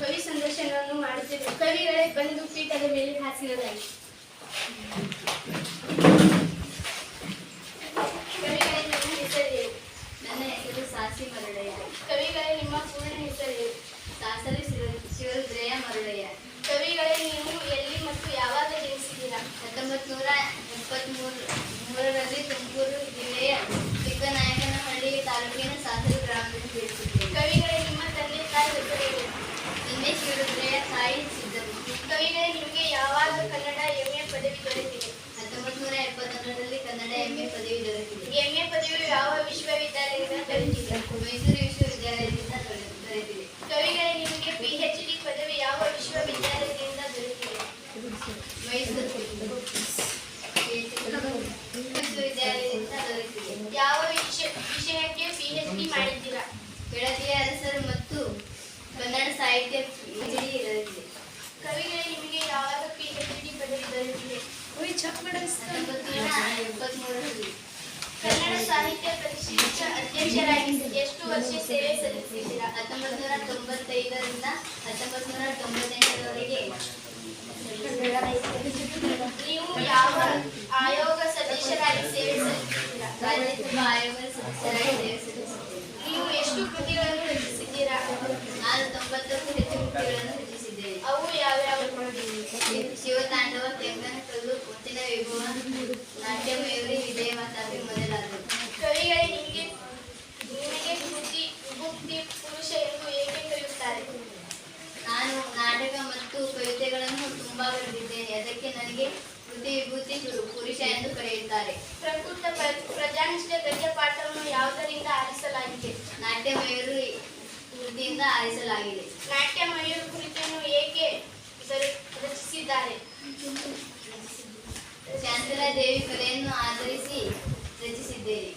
ಕವಿ ಸಂದರ್ಶನವನ್ನು ಮಾಡುತ್ತಿದ್ದರು. ಕವಿಗಳೇ ಬಂದು ಪೀಠದ ಮೇಲೆ ಹಾಸಿರಲಾಯಿತು. ಕವಿಗಳೇ ನಿಮ್ಮ ಹೆಸರೇನು? ನನ್ನ ಹೆಸರು ಸಾಸಿ ಮರಳಯ್ಯ. ಕವಿಗಳೇ ನಿಮ್ಮ ಪೂರ್ಣ ಹೆಸರೇನು? ಸಾಸಲಿ ಶಿವರುದ್ರಯ್ಯ ಮರಳಯ್ಯ. ಕವಿಗಳೇ ನೀವು ಎಲ್ಲಿ ಮತ್ತು ಯಾವಾಗ ಜನಿಸಿದ್ದೀರಾ? 1973ರಲ್ಲಿ ತುಮಕೂರು ಜಿಲ್ಲೆಯ ಚಿಕ್ಕನಾಯಕನಹಳ್ಳಿ ತಾಲೂಕಿನ ಸಾಸಲಿ ಗ್ರಾಮದಲ್ಲಿ ಜನಿಸಿದ್ದೇನೆ. ಕವಿಗಳೇ ನಿಮ್ಮ ತಂದೆ ತಾಯಿ ಹೆಸರೇನು? ತಂದೆ ಶಿವರುದ್ರಯ್ಯ, ತಾಯಿ ಸಿದ್ದಮ್ಮ. ಕವಿಗಳೇ ನಿಮಗೆ ಯಾವಾಗ ಕನ್ನಡ MA ಪದವಿ ದೊರೆತಿದೆ? 1971ರಲ್ಲಿ ಕನ್ನಡ MA ಪದವಿ ದೊರೆತಿದೆ. MA ಪದವಿಯು ಯಾವ ವಿಶ್ವವಿದ್ಯಾಲಯದಿಂದ ದೊರೆತಿದೆ? ಮೈಸೂರು ವಿಶ್ವವಿದ್ಯಾಲಯದಿಂದ ದೊರೆತಿದೆ. ಕವಿಗಳೇ ನಿಮಗೆ PhD ಪದವಿ ಯಾವ ವಿಶ್ವವಿದ್ಯಾಲಯದಿಂದ ದೊರೆತಿದೆ? ಮೈಸೂರು ವಿಶ್ವವಿದ್ಯಾಲಯದಿಂದ ದೊರೆತಿದೆ. ಯಾವ ವಿಷಯಕ್ಕೆ PhD ಮಾಡಿದ್ದೀರಾ? ಕೆಳದಿಯ ಅರಸರು ಮತ್ತು ಕನ್ನಡ ಸಾಹಿತ್ಯ PhD ದೊರೆತಿದೆ. ಕವಿಗಳೇ ನಿಮಗೆ ಯಾವಾಗ PhD ಪದವಿ ದೊರೆತಿದೆ? 1973ರಲ್ಲಿ. ಕನ್ನಡ ಸಾಹಿತ್ಯ ಪರಿಷತ್ ಅಧ್ಯಕ್ಷರಾಗಿ ಎಷ್ಟು ವರ್ಷ ಸೇವೆ ಸಲ್ಲಿಸಿದ್ದೀರಾ? 1995ರಿಂದ 1998ರವರೆಗೆ. ನೀವು ಯಾವ ಆಯೋಗ ಸದಸ್ಯರಾಗಿ ಸೇವೆ ಸಲ್ಲಿಸಿದ್ದೀರಾ? ರಾಜ್ಯಸಭಾ ಆಯೋಗದ ಸದಸ್ಯರಾಗಿ ಸೇವೆ ಸಲ್ಲಿಸಿದ್ದೇನೆ. ನೀವು ಎಷ್ಟು ಕೃತಿಗಳನ್ನು ರಚಿಸಿದ್ದೀರಾ? ನಾನು 90ಕ್ಕೂ ಹೆಚ್ಚು ಕೃತಿಗಳನ್ನು ರಚಿಸಿದ್ದೇನೆ. ಅವು ಯಾವ್ಯಾವು? ಶಿವತಾಂಡವ, ತೆಂಗನ ಕಲ್ಲು, ಮುತ್ತಿನ ವೈಭವ, ನಾಟ್ಯಮಯೂರಿ, ವಿಜಯಮಾತಾಪಿ ಮೊದಲಾದವು. ಕವಿಗಳೇ ನಿಮಗೆ ಕೃತಿ ವಿಭಕ್ತಿ ಪುರುಷ ಎಂದು ಏಕೆ ಕರೆಯುತ್ತಾರೆ? ನಾನು ನಾಟಕ ಮತ್ತು ಕವಿತೆಗಳನ್ನು ತುಂಬಾ ಬರೆದಿದ್ದೇನೆ. ಅದಕ್ಕೆ ನನಗೆ ಕೃತಿ ವಿಭೂತಿ ಪುರುಷ ಎಂದು ಕರೆಯುತ್ತಾರೆ. ಪ್ರಕೃತ ಪ್ರಜಾನಿಷ್ಠ ಗದ್ಯ ಪಾಠವನ್ನು ಯಾವುದರಿಂದ ಆರಿಸಲಾಗಿದೆ? ನಾಟ್ಯಮಯೂರಿ ಕೃತಿಯಿಂದ ಆರಿಸಲಾಗಿದೆ. ನಾಟ್ಯಮಯೂರ ಕೃತಿಯನ್ನು ಏಕೆ ರಚಿಸಿದ್ದಾರೆ? ಶಾಂತಲಾದೇವಿ ಕಲೆಯನ್ನು ಆಧರಿಸಿ ರಚಿಸಿದ್ದೇನೆ.